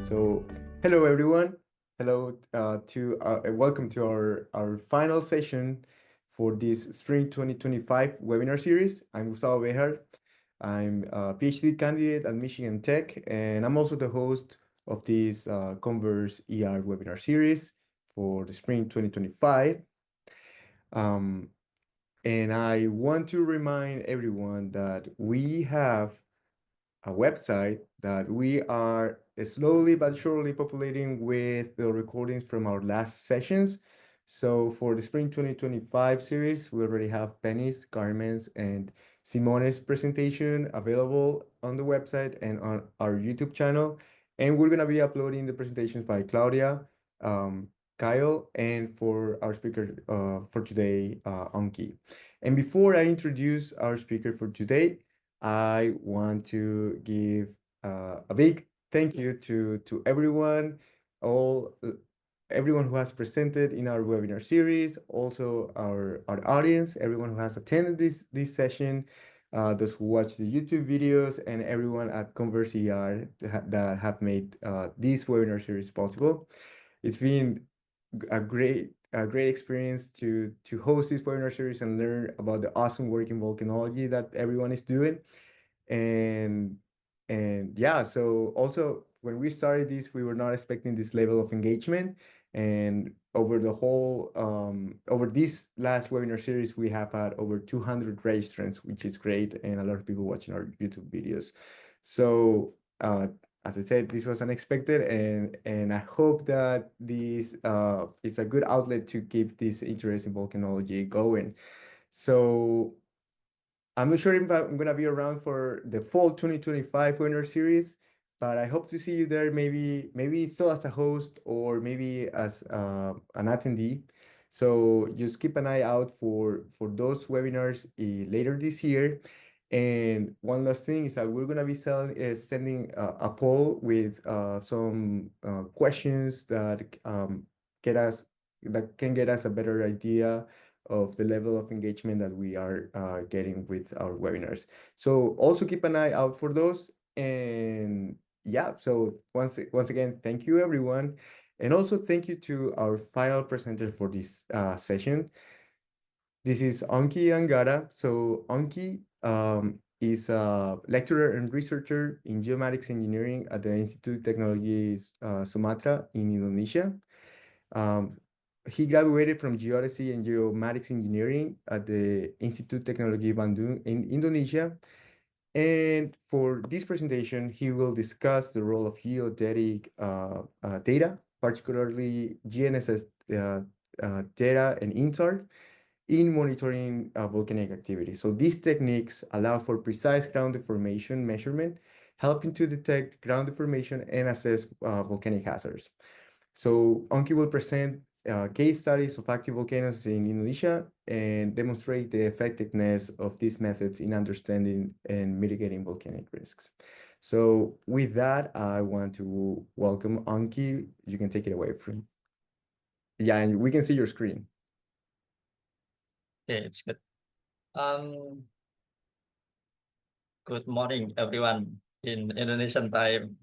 So, hello everyone. Hello to welcome to our final session for this Spring 2025 webinar series. I'm Gustavo Bejar. I'm a PhD candidate at Michigan Tech, and I'm also the host of this Converse ER webinar series for the Spring 2025. Um, and I want to remind everyone that we have a website that we are slowly but surely populating with the recordings from our last sessions. So for the Spring 2025 series, we already have Penny's, Carmen's, and Simone's presentation available on the website and on our YouTube channel. And we're gonna be uploading the presentations by Claudia, um, Kyle, and for our speaker for today, Anki. And before I introduce our speaker for today, I want to give a big thank you to everyone, all everyone who has presented in our webinar series, also our audience, everyone who has attended this session, those who watch the YouTube videos, and everyone at Converse ER that have made this webinar series possible. It's been a great experience to host this webinar series and learn about the awesome work in volcanology that everyone is doing. And yeah, so also when we started this, we were not expecting this level of engagement. And over this last webinar series, we have had over 200 registrants, which is great, and a lot of people watching our YouTube videos. So as I said, this was unexpected, and I hope that this is a good outlet to keep this interest in volcanology going. So I'm not sure if I'm gonna be around for the fall 2025 winter series, but I hope to see you there. Maybe still as a host or maybe as an attendee. So just keep an eye out for those webinars later this year. And one last thing is that we're gonna be sending a poll with some questions that get us that can get us a better idea of the level of engagement that we are getting with our webinars. So also keep an eye out for those. And yeah, so once again, thank you everyone. And also thank you to our final presenter for this session. This is Anki Angara. So Anki is a lecturer and researcher in geomatics engineering at the Institute Technologies Sumatra in Indonesia. Um, he graduated from Geodesy and Geomatics Engineering at the Institute Teknologi Bandung in Indonesia. And for this presentation, he will discuss the role of geodetic data, particularly GNSS data and INSAR, in monitoring volcanic activity. So these techniques allow for precise ground deformation measurement, helping to detect ground deformation and assess volcanic hazards. So Anki will present case studies of active volcanoes in Indonesia and demonstrate the effectiveness of these methods in understanding and mitigating volcanic risks. So with that, I want to welcome Anki. You can take it away from. Yeah, and we can see your screen. Okay, it's good. Um, Good morning, everyone in Indonesian time.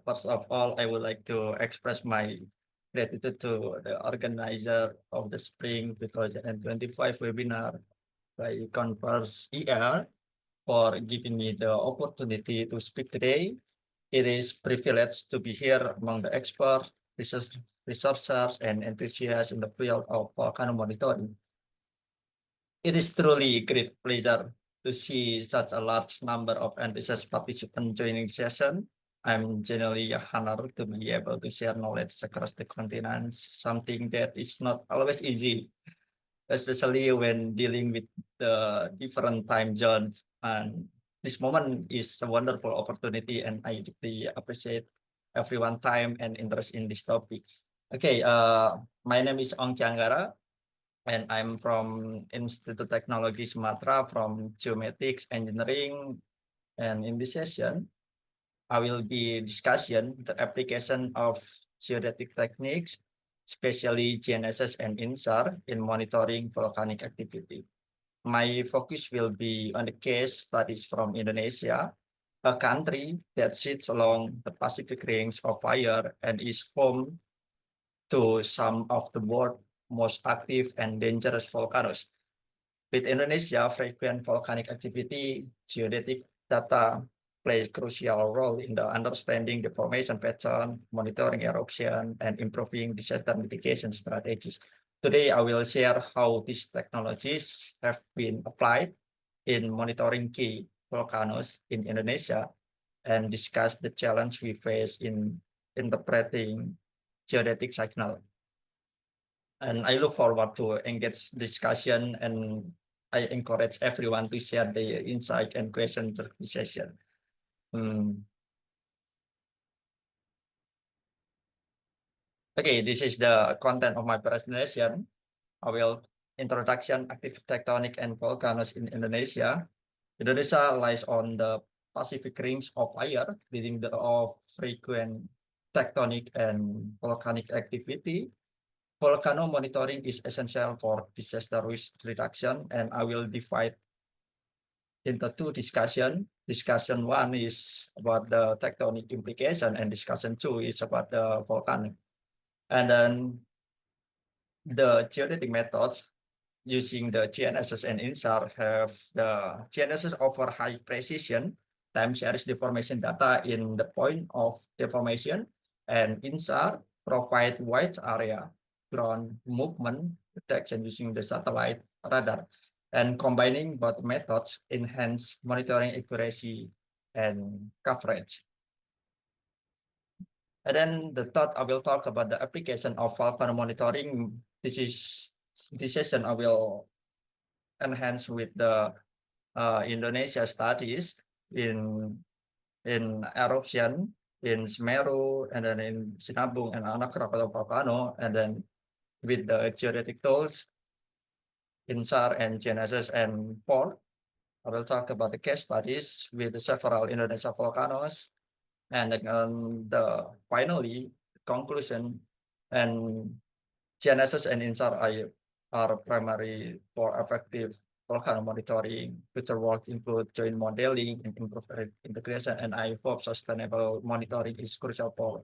First of all, I would like to express my gratitude to the organizer of the Spring 2025 webinar by Converse ER for giving me the opportunity to speak today. It is privilege to be here among the experts, researchers, and enthusiasts in the field of volcano monitoring. It is truly a great pleasure to see such a large number of enthusiast participants joining the session. I'm genuinely honored to be able to share knowledge across the continent, something that is not always easy, especially when dealing with the different time zones. And this moment is a wonderful opportunity, and I deeply appreciate everyone's time and interest in this topic. Okay, my name is Ong Kianggara, and I'm from Institute Technology Sumatra from Geomatics Engineering. And in this session, I will be discussing the application of geodetic techniques, especially GNSS and INSAR, in monitoring volcanic activity. My focus will be on the case studies from Indonesia, a country that sits along the Pacific Rings of Fire and is home to some of the world's most active and dangerous volcanoes. With Indonesia, frequent volcanic activity, geodetic data play a crucial role in the understanding the formation pattern, monitoring eruption, and improving disaster mitigation strategies. Today, I will share how these technologies have been applied in monitoring key volcanoes in Indonesia and discuss the challenge we face in interpreting geodetic signal. And I look forward to engage discussion, and I encourage everyone to share their insight and questions during the session. Okay, this is the content of my presentation. I will introduction active tectonic and volcanoes in Indonesia. Indonesia lies on the Pacific Rings of Fire, leading the of frequent tectonic and volcanic activity. Volcano monitoring is essential for disaster risk reduction, and I will divide into two discussion. Discussion one is about the tectonic implication, and discussion two is about the volcano. And then the geodetic methods using the GNSS and INSAR have the GNSS offer high precision time series deformation data in the point of deformation, and INSAR provide wide area ground movement detection using the satellite radar. And combining both methods enhance monitoring accuracy and coverage. And then the third, I will talk about the application of volcano monitoring. This session I will enhance with the Indonesia studies in eruption in Semeru, and then in Sinabung and Anak Krakatau volcano, and then with the geodetic tools, INSAR and GNSS and POR. I will talk about the case studies with several Indonesia volcanoes, and then finally conclusion. And GNSS and INSAR are primary for effective volcano monitoring. Future work include joint modeling and improved integration, and I hope sustainable monitoring is crucial for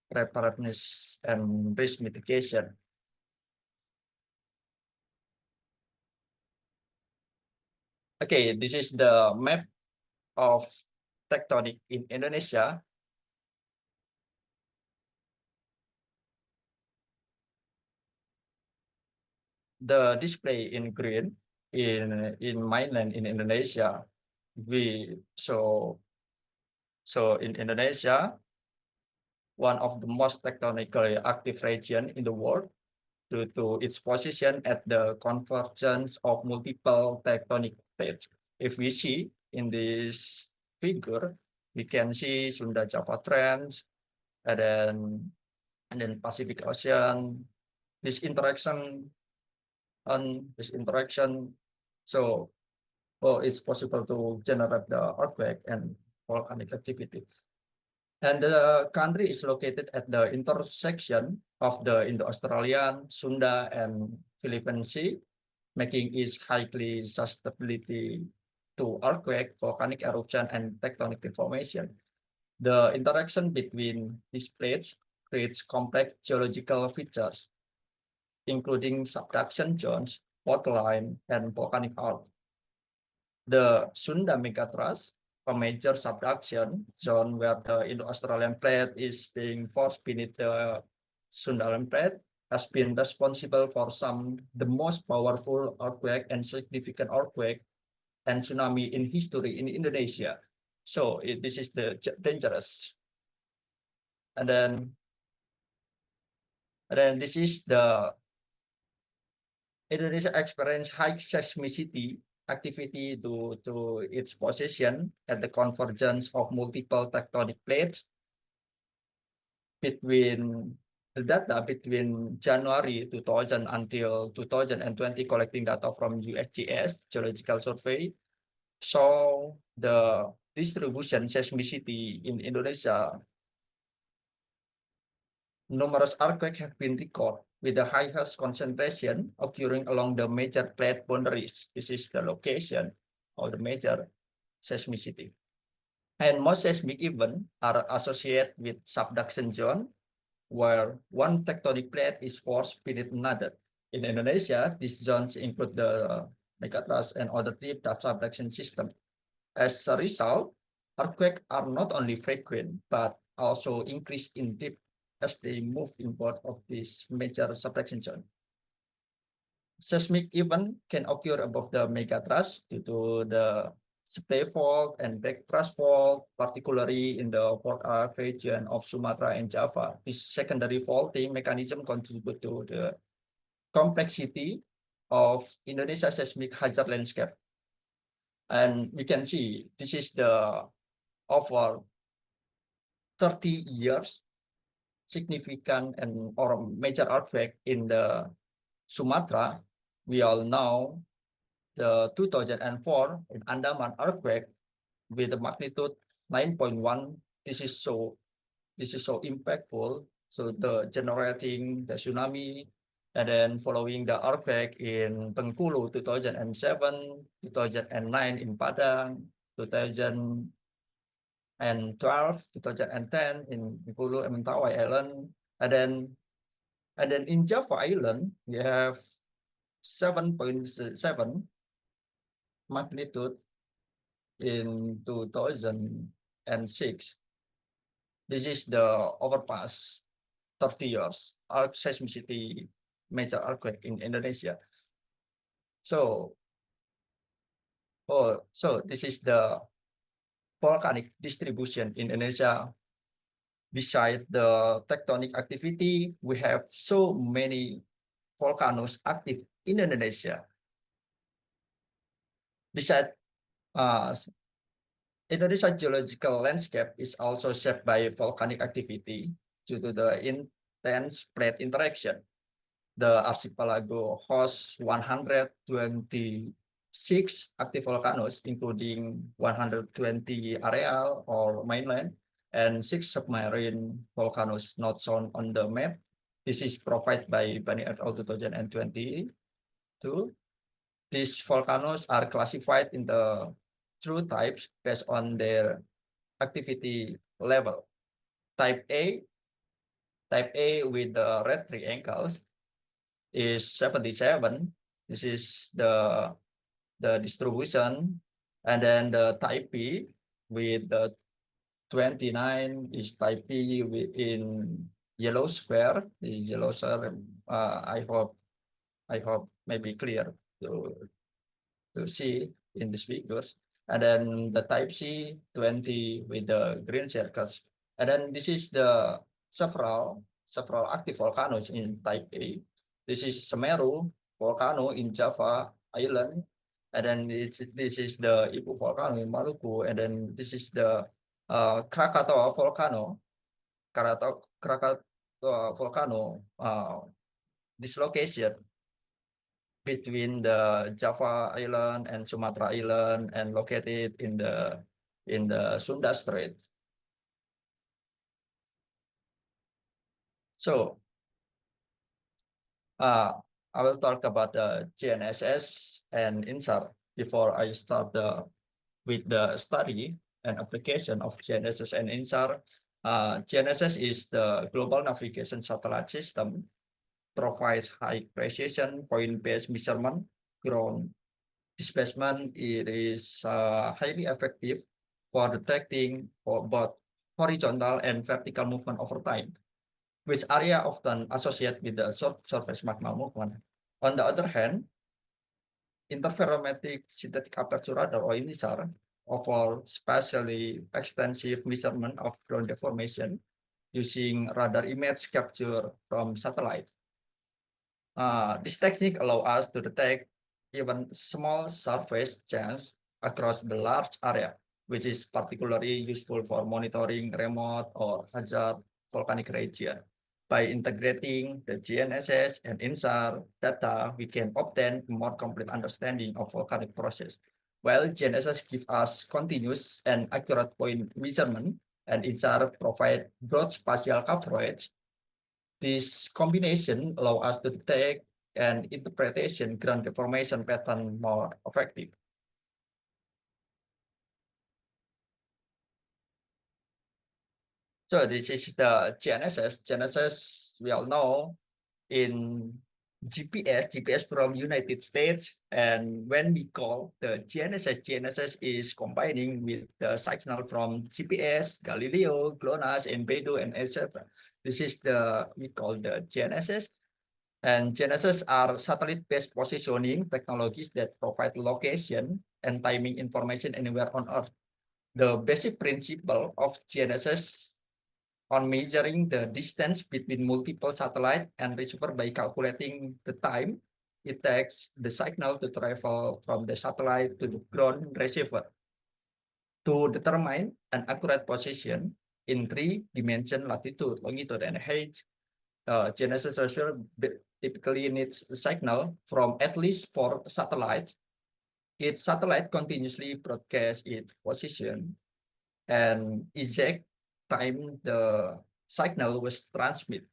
preparedness and risk mitigation. Okay, this is the map of tectonic in Indonesia. The display in green in mainland in Indonesia, so in Indonesia, one of the most tectonically active region in the world due to its position at the convergence of multiple tectonic plates. If we see in this figure, we can see Sunda Java Trench, and then Pacific Ocean. This interaction, so it's possible to generate the earthquake and volcanic activity. And the country is located at the intersection of the Indo-Australian, Sunda, and Philippine Sea, making it highly susceptibility to earthquake, volcanic eruption, and tectonic deformation. The interaction between these plates creates complex geological features, including subduction zones, fault line, and volcanic arc. The Sunda Megathrust, a major subduction zone where the Indo-Australian plate is being forced beneath the Sundaland plate, has been responsible for the most powerful earthquake and significant earthquake and tsunami in history in Indonesia. So this is the dangerous. And then this is the Indonesia experience high seismicity activity due to its position at the convergence of multiple tectonic plates. Between the data between January 2000 until 2020, collecting data from USGS Geological Survey, show the distribution seismicity in Indonesia. Numerous earthquakes have been recorded with the highest concentration occurring along the major plate boundaries. This is the location of the major seismicity. And most seismic events are associated with subduction zone, where one tectonic plate is forced beneath another. In Indonesia, these zones include the megatrust and other deep subduction system. As a result, earthquakes are not only frequent, but also increase in depth as they move inward of this major subduction zone. Seismic event can occur above the megatrust due to the splay fault and backthrust fault, particularly in the fault arc region of Sumatra and Java. This secondary faulting mechanism contribute to the complexity of Indonesia's seismic hazard landscape. And we can see this is the over 30 years significant and or major earthquake in the Sumatra. We all know the 2004 in Andaman earthquake with the magnitude 9.1. This is so impactful. So the generating the tsunami, and then following the earthquake in Bengkulu 2007, 2009 in Padang, 2012, 2010 in Bengkulu and Mentawai Island, and then in Java Island we have 7.7 magnitude in 2006. This is the overpass 30 years seismicity major earthquake in Indonesia. So this is the volcanic distribution in Indonesia. Beside the tectonic activity, we have so many volcanoes active in Indonesia. Besides, Indonesia's geological landscape is also shaped by volcanic activity due to the intense plate interaction. The archipelago hosts 126 active volcanoes, including 120 areal or mainland, and 6 submarine volcanoes not shown on the map. This is provided by Bani et al. 2022. These volcanoes are classified in the true types based on their activity level. Type A with the red triangles is 77. This is the distribution. And then the type B with the 29 is type B in yellow square. The yellow square, I hope maybe clear to see in these figures. And then the type C 20 with the green circles. And then this is the several active volcanoes in type A. This is Semeru volcano in Java Island. And then this is the Ibu volcano in Maluku. And then this is the Krakatoa volcano. Krakatoa volcano dislocation between the Java Island and Sumatra Island and located in the Sunda Strait. So I will talk about the GNSS and INSAR before I start with the study and application of GNSS and INSAR. GNSS is the Global Navigation Satellite System, provides high precision point-based measurement, ground displacement. It is highly effective for detecting both horizontal and vertical movement over time, which area often associated with the surface magma movement. On the other hand, interferometric synthetic aperture radar or INSAR offer spatially extensive measurement of ground deformation using radar image capture from satellite. This technique allows us to detect even small surface change across the large area, which is particularly useful for monitoring remote or hazard volcanic region. By integrating the GNSS and INSAR data, we can obtain a more complete understanding of volcanic process. While GNSS gives us continuous and accurate point measurement, and INSAR provide broad spatial coverage, this combination allows us to detect and interpretation ground deformation pattern more effective. So this is the GNSS. GNSS, we all know in GPS from United States. And when we call the GNSS is combining with the signal from GPS, Galileo, GLONASS, and Beidou, and etc. This is we call the GNSS. And GNSS are satellite-based positioning technologies that provide location and timing information anywhere on Earth. The basic principle of GNSS on measuring the distance between multiple satellite and receiver by calculating the time it takes the signal to travel from the satellite to the ground receiver to determine an accurate position in 3-dimension latitude, longitude, and height. GNSS receiver typically needs a signal from at least 4 satellites. Each satellite continuously broadcasts its position and exact time the signal was transmitted.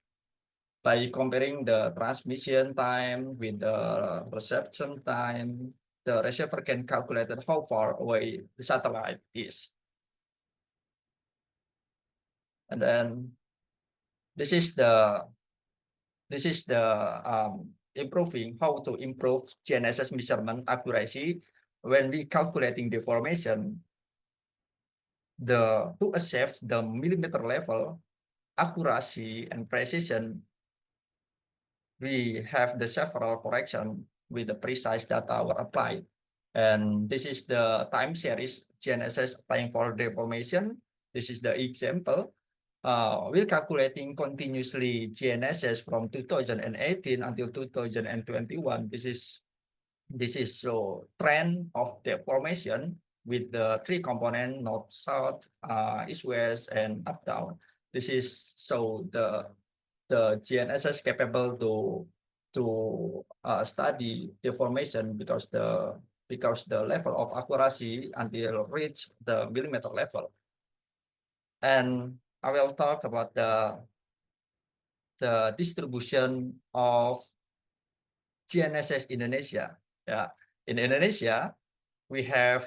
By comparing the transmission time with the reception time, the receiver can calculate how far away the satellite is. And then this is the improving how to improve GNSS measurement accuracy when we calculating the formation. To achieve the millimeter level accuracy and precision, we have the several correction with the precise data were applied. And this is the time series GNSS applying for deformation. This is the example. We're calculating continuously GNSS from 2018 until 2021. This is so trend of deformation with the 3 component north, south, east, west, and up, down. This is so the GNSS capable to study deformation because the level of accuracy until reach the millimeter level. And I will talk about the distribution of GNSS Indonesia. Yeah, in Indonesia, we have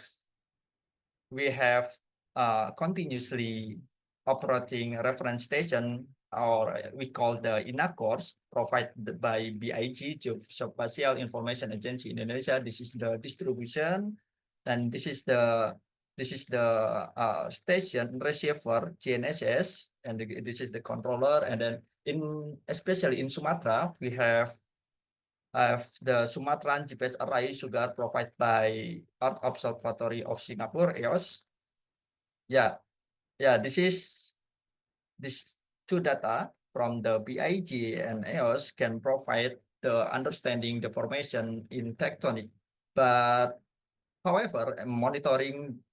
continuously operating reference station, or we call the INACORS, provided by BIG, Geospatial Information Agency Indonesia. This is the distribution, and this is the station receiver GNSS, and this is the controller. And then especially in Sumatra, we have the Sumatran GPS array sugar provided by Earth Observatory of Singapore, EOS. Yeah, this 2 data from the BIG and EOS can provide the understanding the formation in tectonic. But however, monitoring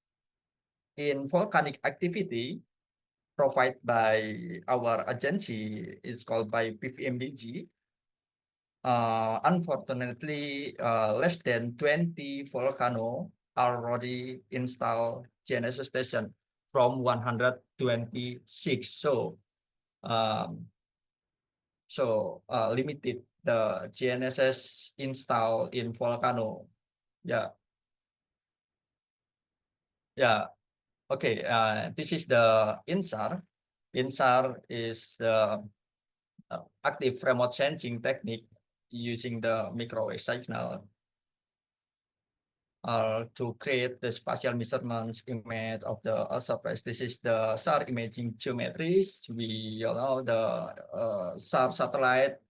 in volcanic activity provided by our agency is called by PVMBG. Unfortunately, less than 20 volcano already installed GNSS station from 126. Limited the GNSS installed in volcano. Yeah. Okay. This is the INSAR. INSAR is the active remote sensing technique using the microwave signal to create the spatial measurements image of the Earth surface. This is the SAR imaging geometries. We all know the SAR satellite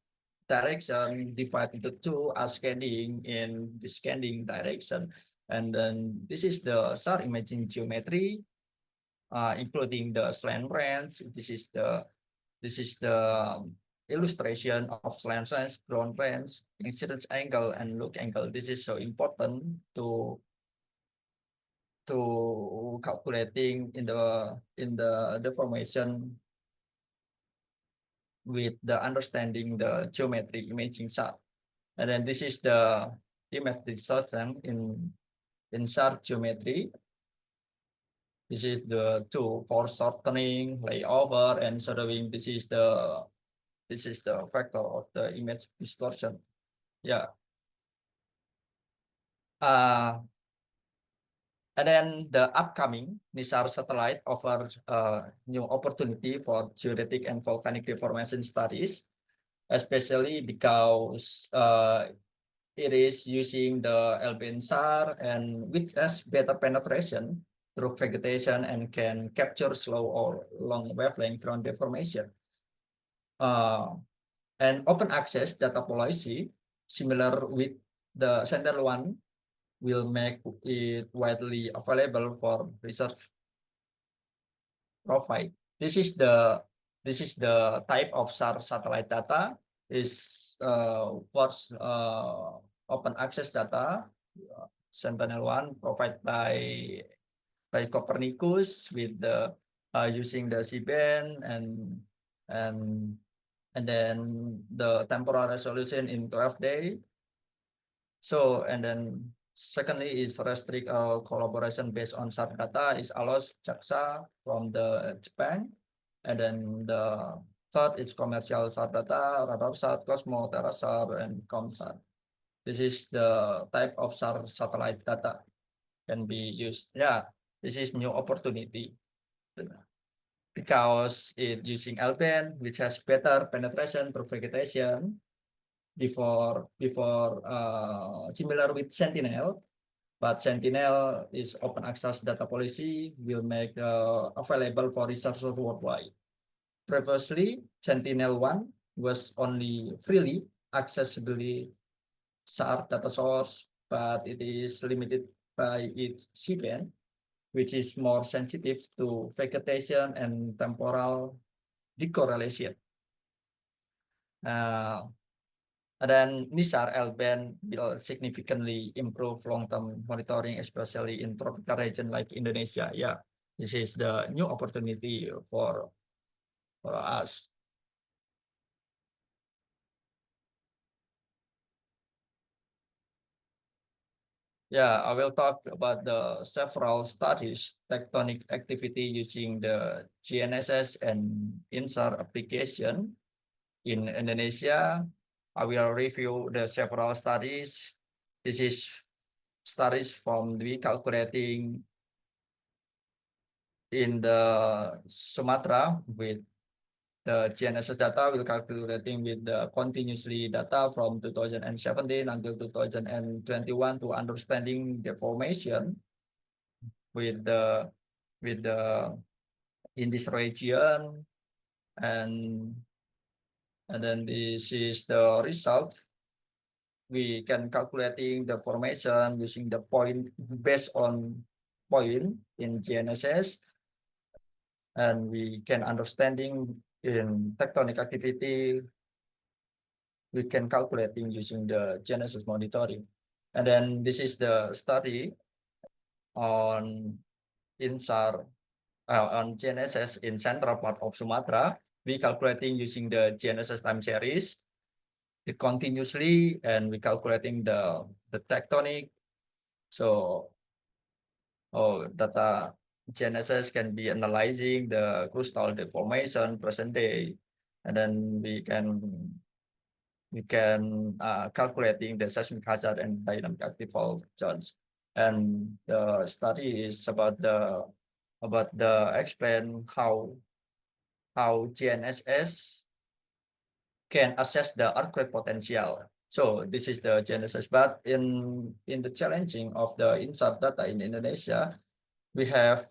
direction divided into 2 are scanning in the scanning direction. And then this is the SAR imaging geometry, including the slant range. This is the illustration of slant range, ground range, incidence angle, and look angle. This is so important to calculating in the deformation with the understanding the geometry imaging SAR. And then this is the image distortion in SAR geometry. This is the tool for shortening, layover, and shadowing. This is the factor of the image distortion. Yeah. And then the upcoming NISAR satellite offers a new opportunity for geodetic and volcanic deformation studies, especially because it is using the LBNSAR and which has better penetration through vegetation and can capture slow or long wavelength ground deformation. And open access data policy, similar with the Sentinel-1, will make it widely available for research provide. This is the type of SAR satellite data is first open access data. Sentinel-1 provided by Copernicus with the using the C-band and then the temporal resolution in 12 days. So and then secondly is restrict collaboration based on SAR data is allows JAXA from the Japan, and then the third is commercial SAR data, RadarSat, Cosmo, TerraSAR, and ComSAR. This is the type of SAR satellite data can be used. Yeah, this is new opportunity because it using L-band, which has better penetration through vegetation before similar with Sentinel, but Sentinel is open access data policy will make available for researchers worldwide. Previously, Sentinel-1 was only freely accessible SAR data source, but it is limited by its C-band, which is more sensitive to vegetation and temporal decorrelation. And then NISAR L-band will significantly improve long-term monitoring, especially in tropical region like Indonesia. Yeah, this is the new opportunity for us. Yeah, I will talk about the several studies, tectonic activity using the GNSS and INSAR application in Indonesia. I will review the several studies. This is studies from the calculating in the Sumatra with the GNSS data will calculating with the continuously data from 2017 until 2021 to understanding the formation with the in this region, and then this is the result. We can calculating the formation using the point based on point in GNSS, and we can understanding in tectonic activity. We can calculating using the GNSS monitoring, and then this is the study on INSAR on GNSS in central part of Sumatra. We calculating using the GNSS time series, it continuously, and we calculating the tectonic. So data GNSS can be analyzing the crustal deformation present day, and then we can calculating the seismic hazard and dynamic active fault zones. And the study is about the explain how GNSS can assess the earthquake potential. So this is the GNSS, but in the challenging of the INSAR data in Indonesia, we have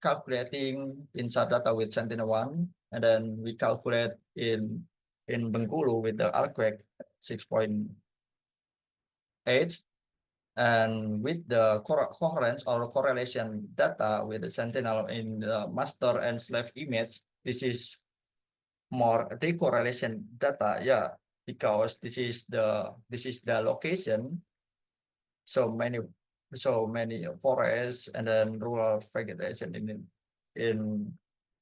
calculating INSAR data with Sentinel-1, and then we calculate in Bengkulu with the earthquake 6.8, and with the coherence or correlation data with the Sentinel in the master and slave image, this is more decorrelation data. Yeah, because this is the location, so many forests and then rural vegetation in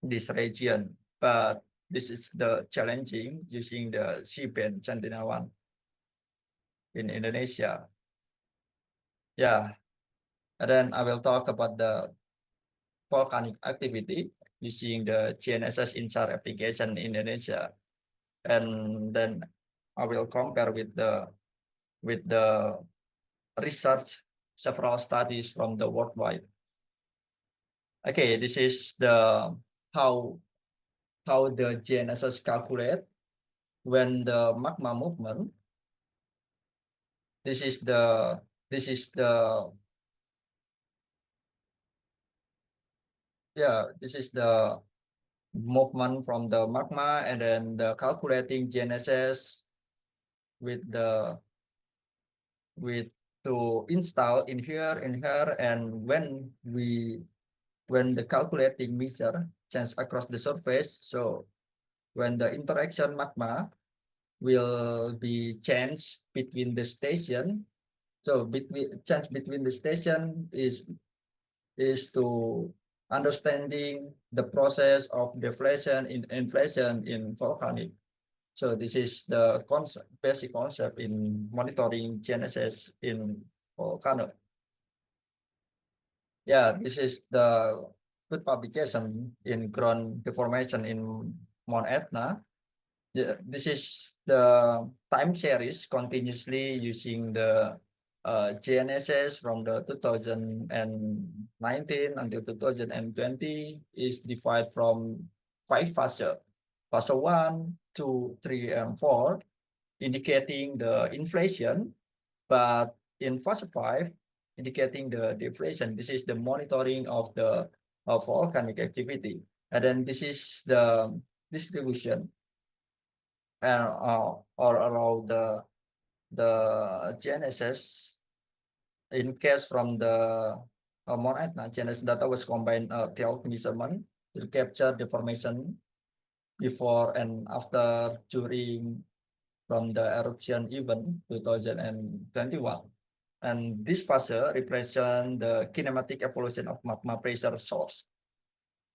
this region. But this is the challenging using the C-band Sentinel-1 in Indonesia. Yeah, and then I will talk about the volcanic activity using the GNSS INSAR application in Indonesia, and then I will compare with the research several studies from the worldwide. Okay, this is the how the GNSS calculate when the magma movement. This is the this is the movement from the magma, and then the calculating GNSS with to install in here, and when the calculating measure change across the surface, so when the interaction magma will be changed between the station, so change between the station is to understanding the process of deflation in inflation in volcanic. So this is the basic concept in monitoring GNSS in volcano. Yeah, this is the good publication in ground deformation in Mount Etna. Yeah, this is the time series continuously using the GNSS from the 2019 until 2020 is divided from 5 phases. Phase 1, 2, 3, and 4, indicating the inflation, but in phase 5, indicating the deflation. This is the monitoring of the volcanic activity. And then this is the distribution and or around the GNSS. In case from the Mount Etna, GNSS data was combined tilt measurement to capture deformation before and after, during, from the eruption event 2021. And this phase represent the kinematic evolution of magma pressure source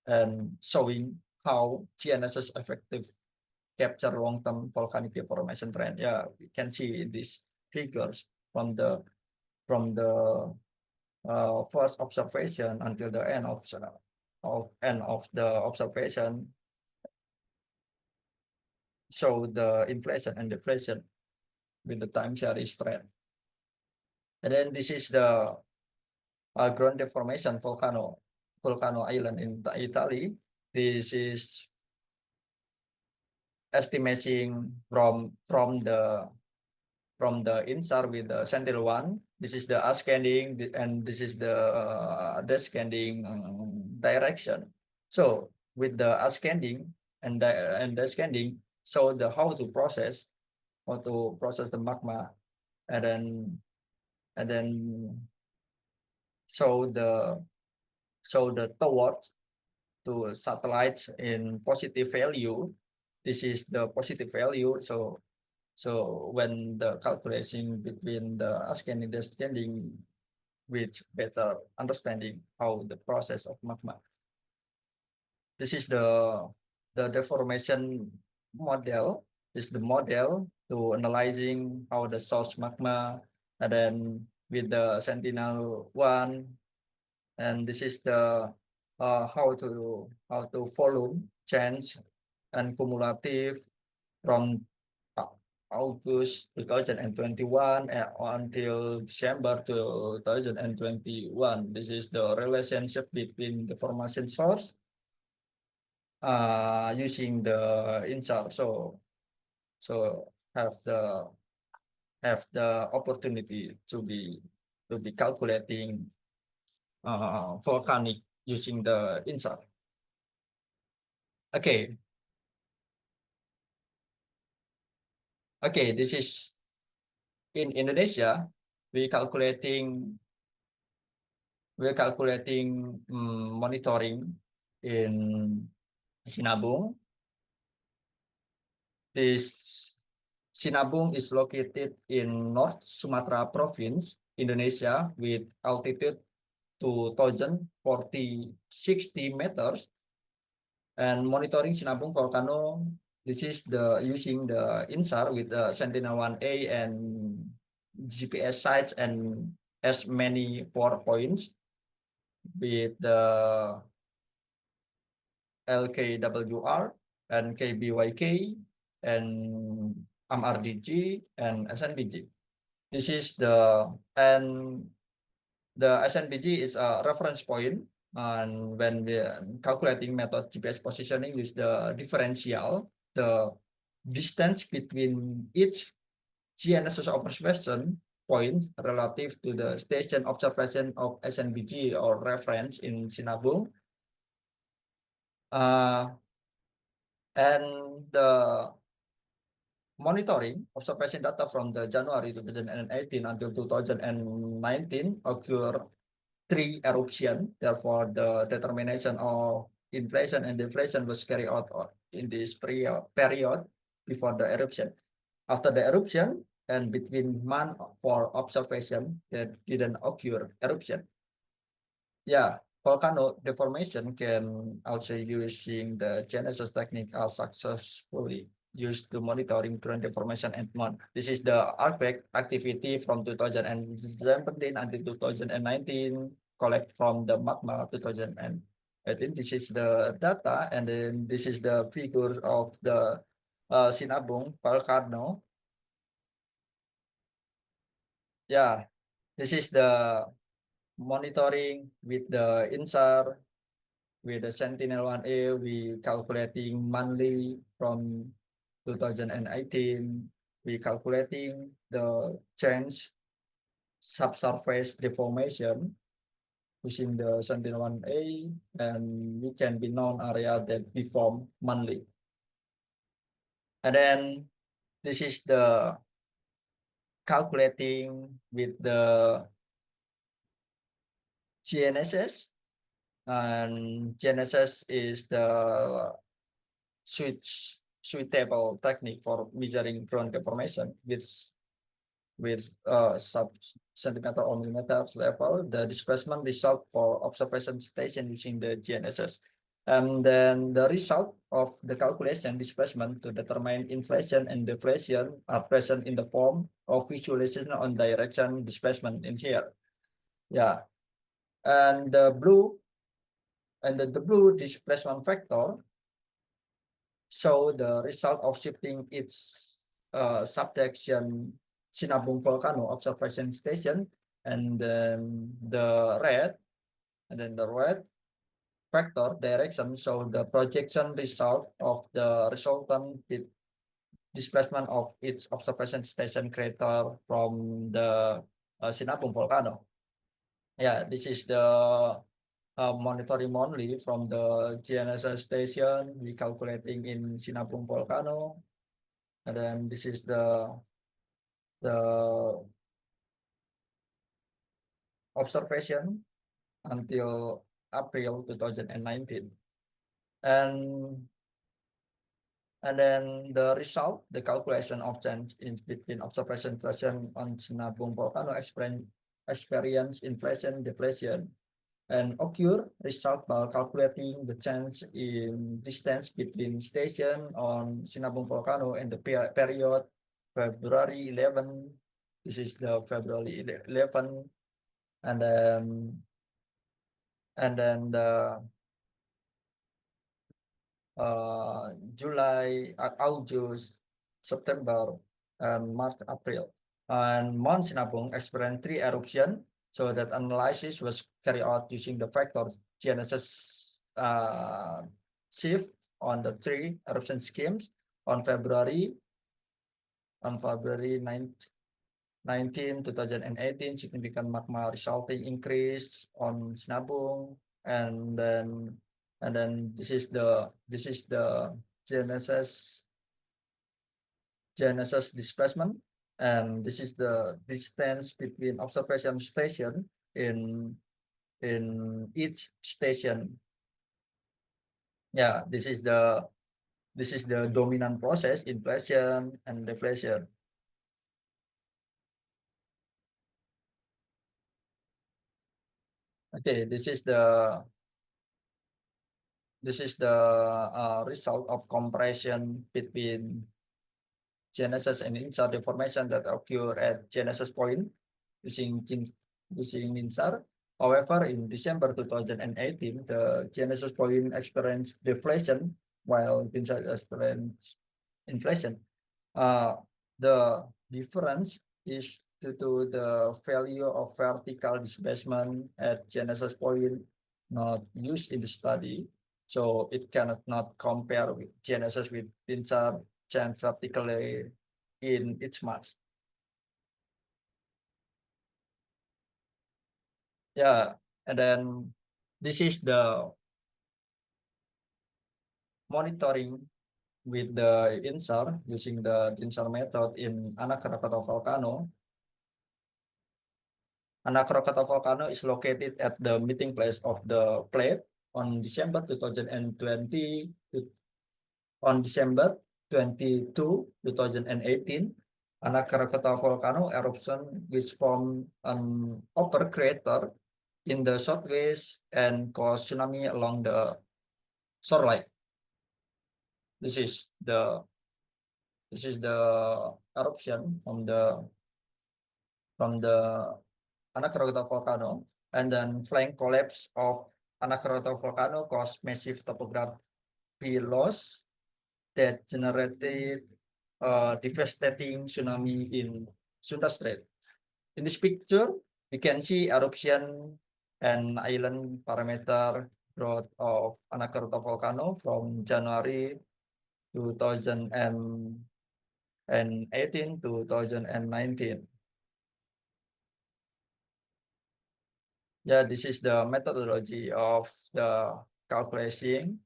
and showing how GNSS effective capture long-term volcanic deformation trend. Yeah, we can see these figures from the first observation until the end of the observation, show the inflation and deflation with the time series trend. And then this is the ground deformation volcano island in Italy. This is estimating from the INSAR with the Sentinel-1. This is the ascending, and this is the descending direction. So with the ascending and descending, so how to process the magma, and then show the towards to satellites in positive value. This is the positive value. So when the calculation between the ascending and descending, with better understanding how the process of magma. This is the deformation model. This is the model to analyzing how the source magma, and then with the Sentinel-1, and this is the how to volume change and cumulative from August 2021 until December 2021. This is the relationship between the formation source using the INSAR. So have the opportunity to be calculating volcanic using the INSAR. Okay, this is in Indonesia. We're calculating monitoring in Sinabung. This Sinabung is located in North Sumatra Province, Indonesia, with altitude 2,060 meters. And monitoring Sinabung volcano, this is using the INSAR with the Sentinel-1A and GPS sites and as many 4 points with the LKWR and KBYK and MRDG and SNBG. This is the The SNBG is a reference point, and when we calculating method GPS positioning, use the differential, the distance between each GNSS observation point relative to the station observation of SNBG or reference in Sinabung. And the monitoring observation data from the January 2018 until 2019 occur 3 eruption. Therefore, the determination of inflation and deflation was carried out in this period before the eruption. After the eruption and between month for observation, that didn't occur eruption. Yeah, volcano deformation can also using the GNSS technique are successfully used to monitoring ground deformation and month. This is the earthquake activity from 2017 until 2019, collect from the magma 2018. This is the data, and then this is the figures of the Sinabung volcano. Yeah, this is the monitoring with the INSAR. With the Sentinel-1A, we calculating monthly from 2018. We calculating the change subsurface deformation using the Sentinel-1A, and we can be known area that deform monthly. And then this is the calculating with the GNSS, and GNSS is the suitable technique for measuring ground deformation with sub-centimeter or millimeter level. The displacement result for observation station using the GNSS. And then the result of the calculation displacement to determine inflation and deflation are present in the form of visualization on direction displacement in here. Yeah, and the blue displacement vector show the result of shifting its subduction Sinabung volcano observation station, and then the red vector direction show the projection result of the resultant displacement of its observation station crater from the Sinabung volcano. Yeah, this is the monitoring only from the GNSS station. We calculating in Sinabung volcano, and then this is the observation until April 2019, and then the result, the calculation of change in between observation station on Sinabung volcano experience inflation, deflation, and occur result by calculating the change in distance between station on Sinabung volcano and the period February 11. This is the February 11, and then the July, August, September, and March, April. And Mount Sinabung experienced 3 eruptions, so that analysis was carried out using the factor GNSS shift on the 3 eruption schemes on February 19, 2018, significant magma resulting increase on Sinabung, and then this is the GNSS displacement, and this is the distance between observation station in each station. Yeah, this is the dominant process, inflation and deflation. Okay, this is the result of compression between GNSS and INSAR deformation that occur at GNSS point using INSAR. However, in December 2018, the GNSS point experienced deflation while INSAR experienced inflation. The difference is due to the value of vertical displacement at Genesis point not used in the study, so it cannot not compare with Genesis with Tinsar change vertically in its mass. Yeah, and then this is the monitoring with the INSAR using the INSAR method in Anak Krakatau volcano. Anak Krakatau volcano is located at the meeting place of the plate on December 2020 on December 22, 2018. Anak Krakatau volcano eruption which formed an upper crater in the southwest and caused tsunami along the shoreline. This is the eruption from the Anak Krakatau volcano, and then flank collapse of Anak Krakatau volcano caused massive topography loss that generated a devastating tsunami in Sunda Strait. In this picture, you can see eruption and island parameter growth of Anak Krakatau volcano from January 2018 to 2019. Yeah, this is the methodology of the calculating.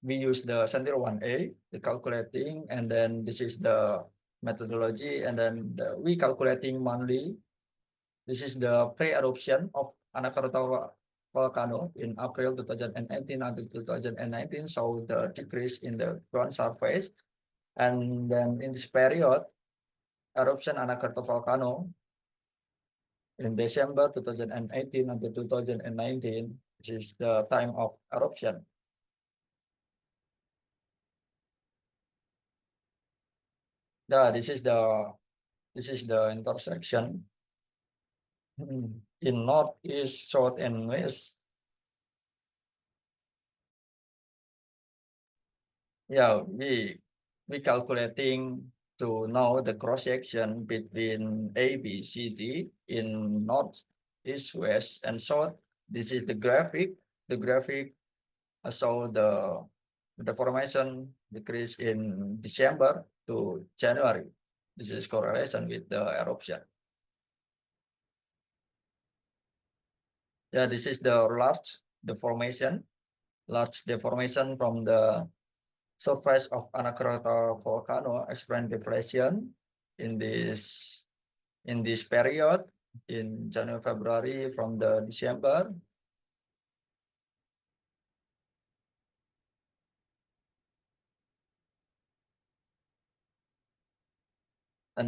We use the Sentiro 1A, the calculating, and then this is the methodology, and then we calculating monthly. This is the pre-eruption of Anak Krakatau volcano in April 2018 until 2019, so the decrease in the ground surface. And then in this period, eruption Anak Krakatau volcano in December 2018 until 2019, which is the time of eruption. Yeah, this is the intersection in north, east, south, and west. Yeah, we calculating to know the cross section between A, B, C, D in north, east, west, and south. This is the graphic. The graphic show the formation decrease in December to January. This is correlation with the eruption. Yeah, this is the large deformation from the surface of Anak Krakatau volcano explain deflation in this period in January, February from the December. And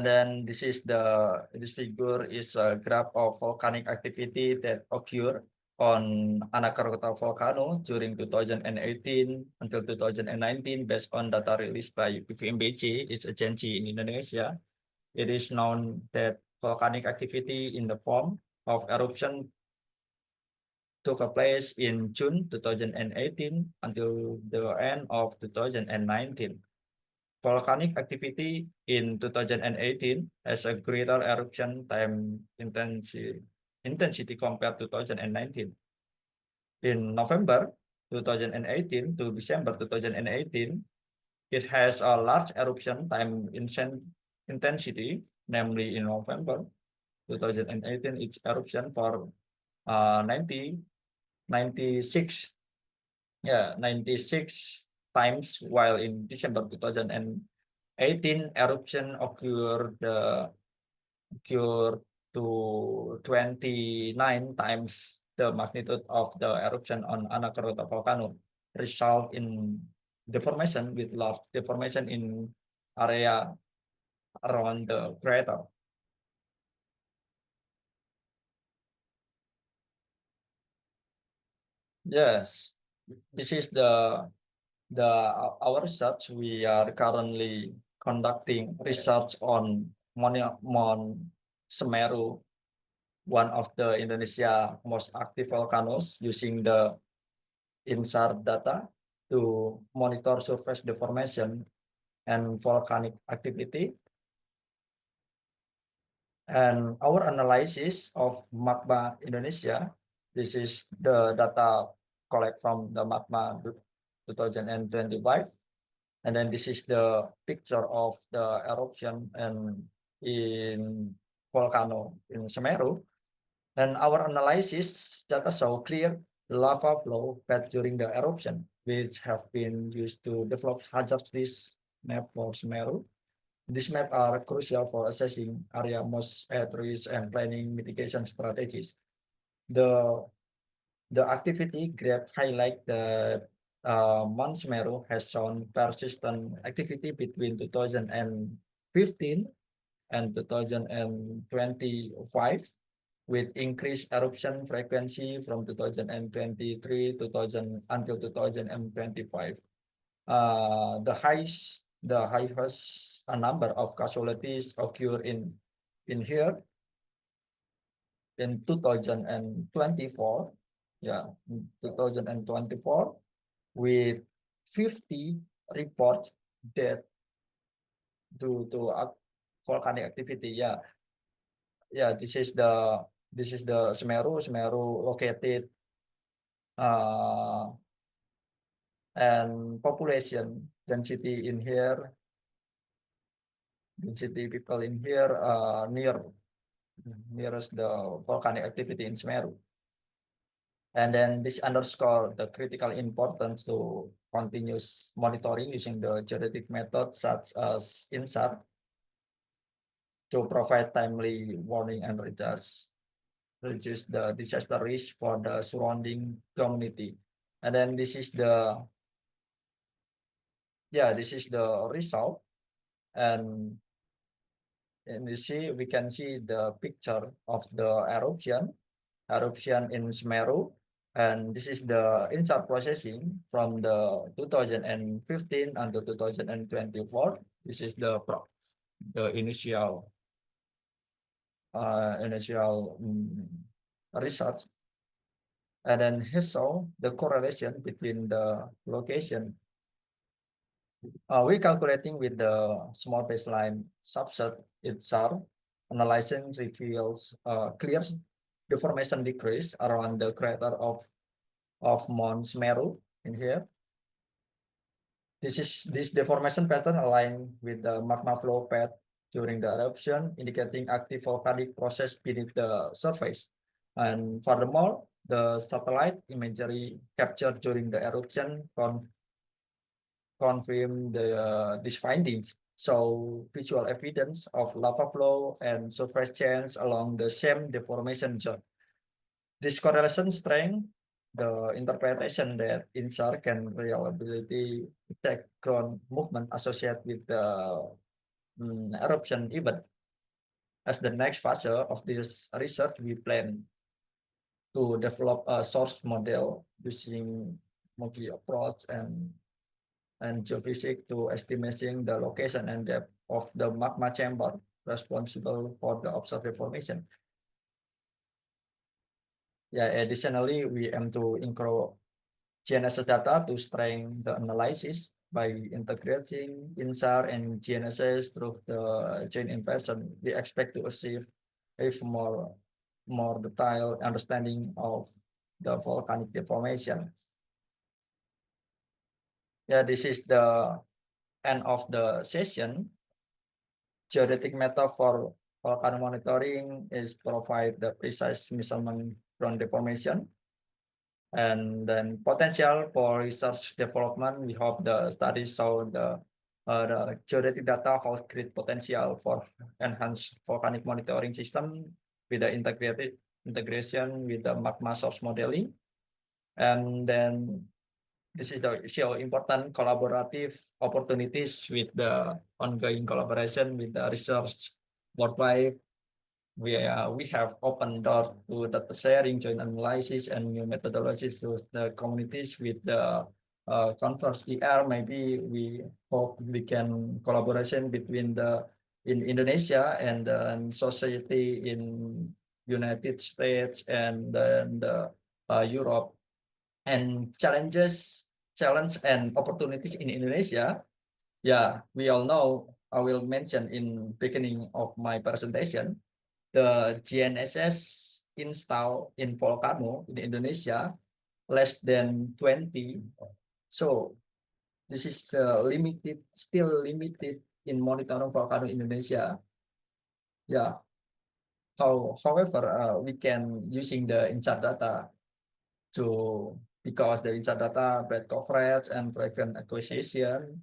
then this figure is a graph of volcanic activity that occurred on Anak Krakatau volcano during 2018 until 2019 based on data released by PVMBG. It's agency in Indonesia. It is known that volcanic activity in the form of eruption took place in June 2018 until the end of 2019. Volcanic activity in 2018 has a greater eruption time intensity compared to 2019. In November 2018 to December 2018, it has a large eruption time intensity, namely in November 2018, its eruption for 96 times, while in December 2018 eruption occurred to 29 times the magnitude of the eruption on Anak Krakatau volcano, result in deformation with large deformation in area around the crater. Yes, this is our research. We are currently conducting research on Mount Semeru, one of the Indonesia most active volcanoes, using the INSAR data to monitor surface deformation and volcanic activity. And our analysis of magma Indonesia, this is the data collect from the magma 2025. And then this is the picture of the eruption and in volcano in Semeru. And our analysis data show clear lava flow path during the eruption, which have been used to develop hazard risk map for Semeru. These maps are crucial for assessing area most at risk and planning mitigation strategies. The activity graph highlight that Mount Semeru has shown persistent activity between 2015 and 2025, with increased eruption frequency from 2023 until 2025. The highest number of casualties occur in here in 2024. Yeah, 2024, with 50 reports death due to volcanic activity. Yeah, this is the Semeru located and population density in here, density people in here nearest the volcanic activity in Semeru. And then this underscore the critical importance to continuous monitoring using the geodetic method such as INSAR to provide timely warning and reduce the disaster risk for the surrounding community. And then this is the result. And we can see the picture of the eruption in Semeru. And this is the INSAR processing from the 2015 until 2024. This is the initial research. And then he saw the correlation between the location. We calculating with the small baseline subset INSAR. Analyzing reveals clear deformation decrease around the crater of Mount Semeru in here. This deformation pattern aligned with the magma flow path during the eruption, indicating active volcanic process beneath the surface. And furthermore, the satellite imagery captured during the eruption confirm these findings. So visual evidence of lava flow and surface change along the same deformation zone. This correlation strength the interpretation that INSAR can reliably detect ground movement associated with the eruption event. As the next phase of this research, we plan to develop a source model using Mogi approach and geophysics to estimating the location and depth of the magma chamber responsible for the observed formation. Yeah, additionally, we aim to include GNSS data to strengthen the analysis by integrating INSAR and GNSS through the chain inversion. We expect to achieve a more detailed understanding of the volcanic deformation. Yeah, this is the end of the session. Geodetic method for volcano monitoring is provide the precise measurement ground deformation. And then potential for research development, we hope the studies show the geodetic data holds great potential for enhanced volcanic monitoring system with the integration with the magma source modeling. And then this is the show important collaborative opportunities with the ongoing collaboration with the research worldwide. We have opened doors to data sharing, joint analysis, and new methodologies to the communities with the Converse ER. Maybe we hope we can collaboration between in Indonesia and society in United States and then Europe. And challenge and opportunities in Indonesia. yeah, we all know, I will mention in beginning of my presentation, the GNSS install in Volcano in Indonesia less than 20. So this is limited, still limited in monitoring Volcano Indonesia. Yeah. However, we can using the InSAR data to because the InSAR data bad coverage and frequent acquisition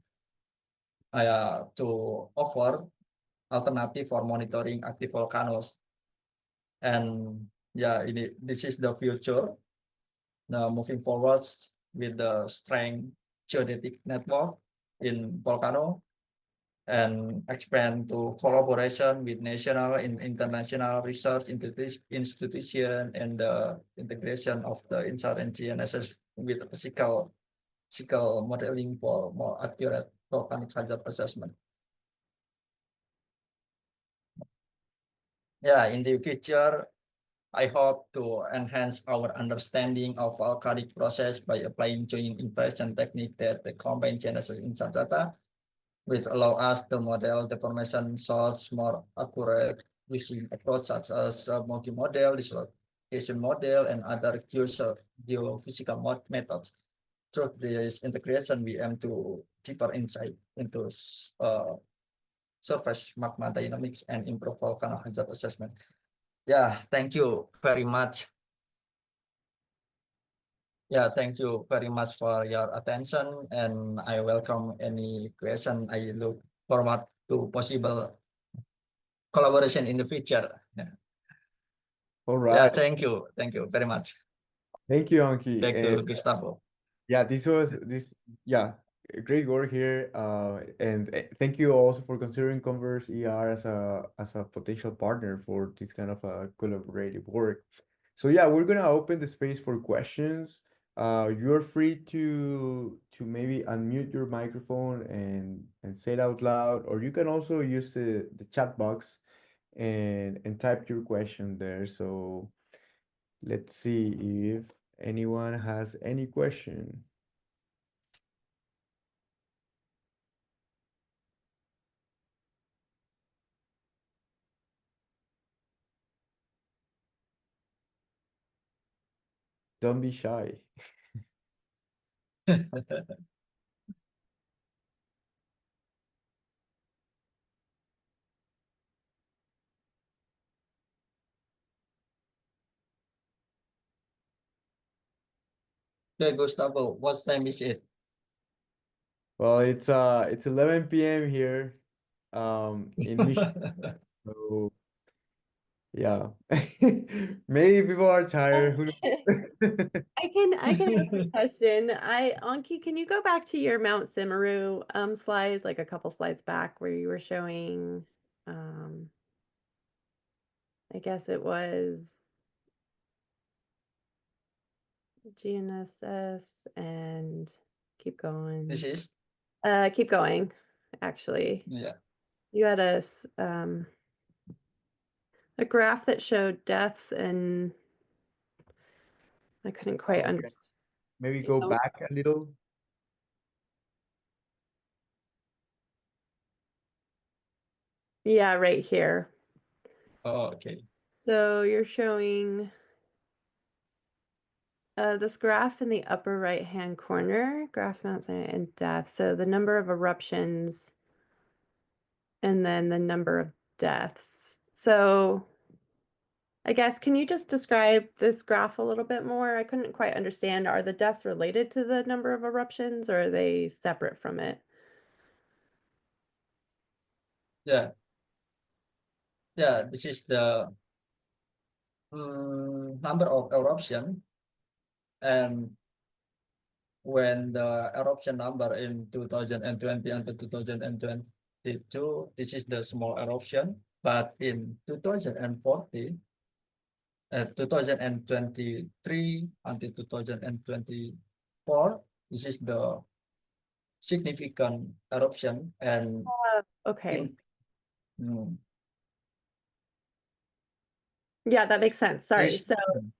to offer alternative for monitoring active volcanoes. And yeah, this is the future. Now moving forwards with the strength geodetic network in volcano and expand to collaboration with national and international research institution and the integration of the INSAR and GNSS with physical modeling for more accurate volcanic hazard assessment. Yeah, in the future, I hope to enhance our understanding of volcanic process by applying joint impression technique that combine GNSS INSAR data, which allow us to model deformation source more accurate using approach such as multi-model, dislocation model, and other geophysical methods. Through this integration, we aim to deeper insight into surface magma dynamics and improve volcano hazard assessment. Yeah, thank you very much. Yeah, thank you very much for your attention, and I welcome any question. I look forward to possible collaboration in the future. Yeah, All yeah, right. thank you very much. Thank you, Anki. Back And to Gustavo. yeah, yeah, great work here. And thank you also for considering Converse ER as a potential partner for this kind of collaborative work. So yeah, we're gonna open the space for questions. You're free to maybe unmute your microphone and say it out loud, or you can also use the chat box and type your question there. So let's see if anyone has any question. Don't be shy. Okay, Gustavo, what time is it? Well, it's 11 p.m. here in Michigan. So yeah. Maybe people are tired. Who knows? I can ask a question. Anki, can you go back to your Mount Simeru slide, like a couple slides back where you were showing I guess it was GNSS and keep going. This is? Keep going, actually. Yeah. You had a graph that showed deaths and I couldn't quite understand. Maybe go back a little. Yeah, right here. Oh, okay. So you're showing this graph in the upper right-hand corner, graph Mount Sinai and death. So the number of eruptions and then the number of deaths. So I guess, can you just describe this graph a little bit more? I couldn't quite understand. Are the deaths related to the number of eruptions or are they separate from it? Yeah. Yeah, this is the number of eruption, and when the eruption number in 2020 and 2022, this is the small eruption, but in 2040, 2023 until 2024, this is the significant eruption, and Okay. mm, Yeah, that makes sense. Sorry. this, So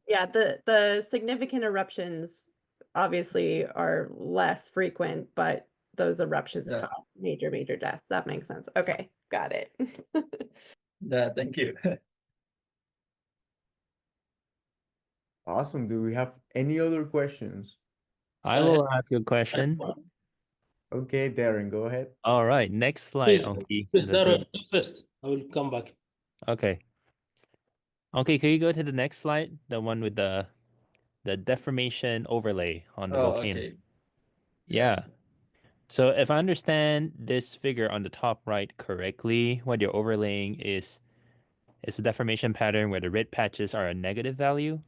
yeah, the significant eruptions obviously are less frequent, but those eruptions Yeah. cause major deaths. That makes sense. Okay, got it. Yeah, thank you. Awesome. Do we have any other questions? I will ask a question. Okay, Darren, go ahead. All right, next slide, Please, Anki. please, is a Darren, big- first. I will come back. Okay. Okay, can you go to the next slide? The one with the deformation overlay on the Oh, volcano. okay. Yeah. So if I understand this figure on the top right correctly, what you're overlaying is it's a deformation pattern where the red patches are a negative value.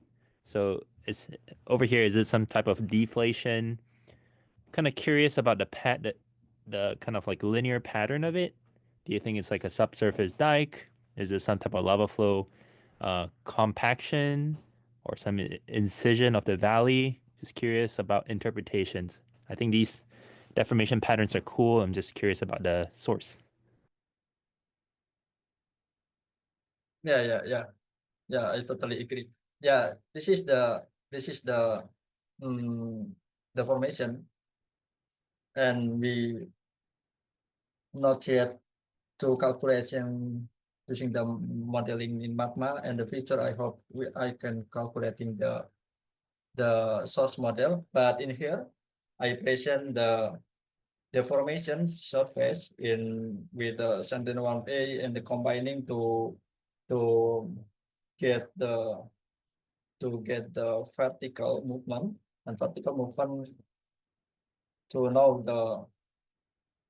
So it's over here, is it some type of deflation? Kind of curious about the kind of like linear pattern of it. Do you think it's like a subsurface dike? Is it some type of lava flow compaction or some incision of the valley? Just curious about interpretations. I think these deformation patterns are cool. I'm just curious about the source. Yeah, I totally agree. Yeah, this is the the formation, and we not yet to calculation using the modeling in magma. And the future, I hope I can calculating the source model. But in here, I present the deformation surface in with the Sentinel-1A and the combining to get the vertical movement and vertical movement to know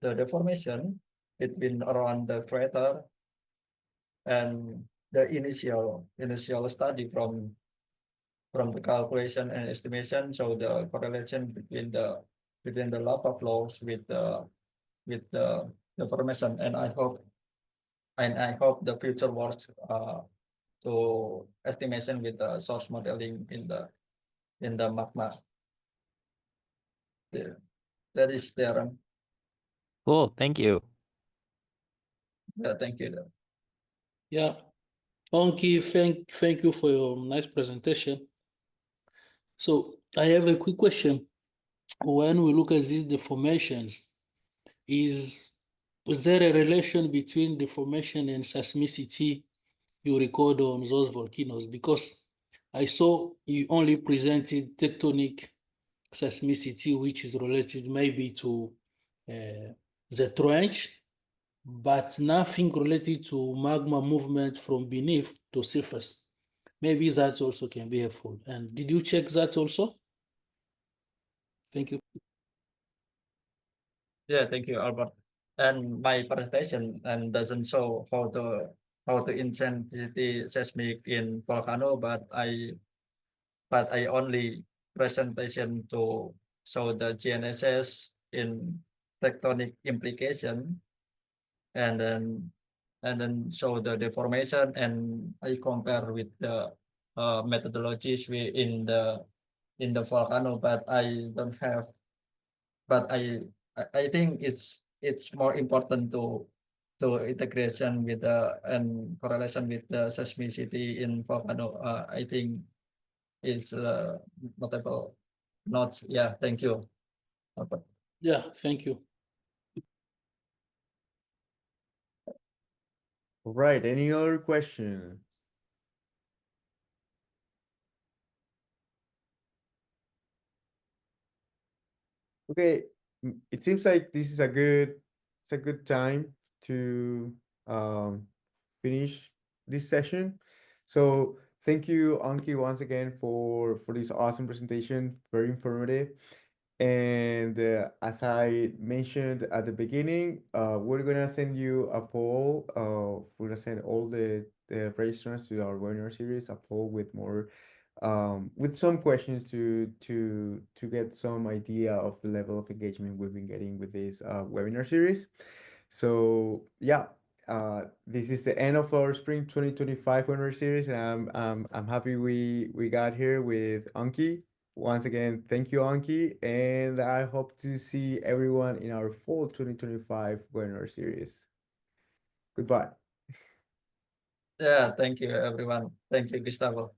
the deformation between around the crater and the initial study from the calculation and estimation. So the correlation between the lava flows with the deformation, and I hope the future works to estimation with the source modeling in the magma. Yeah, that is there. Cool, thank you. Yeah, thank you. Yeah. Anki, thank you for your nice presentation. So I have a quick question. When we look at these deformations, is there a relation between deformation and seismicity you record on those volcanoes? Because I saw you only presented tectonic seismicity, which is related maybe to the trench, but nothing related to magma movement from beneath to surface. Maybe that also can be helpful. And did you check that also? Thank you. Yeah, thank you, Albert. And my presentation and doesn't show how to intensity seismic in volcano, but I only presentation to show the GNSS in tectonic implication, and then show the deformation, and I compare with the methodologies in the volcano, but I don't have. But I think it's more important to integration with the and correlation with the seismicity in volcano. I think is notable notes. Yeah, thank you, Albert. Yeah, thank you. All right, any other question? Okay, it seems like this is a good time to finish this session. So thank you, Anki, once again for this awesome presentation, very informative. And as I mentioned at the beginning, we're gonna send you a poll. We're gonna send all the registrants to our webinar series a poll with more with some questions to get some idea of the level of engagement we've been getting with this webinar series. So yeah, this is the end of our spring 2025 webinar series, and I'm happy we got here with Anki. Once again, thank you, Anki, and I hope to see everyone in our fall 2025 webinar series. Goodbye. Yeah, thank you, everyone. Thank you, Gustavo.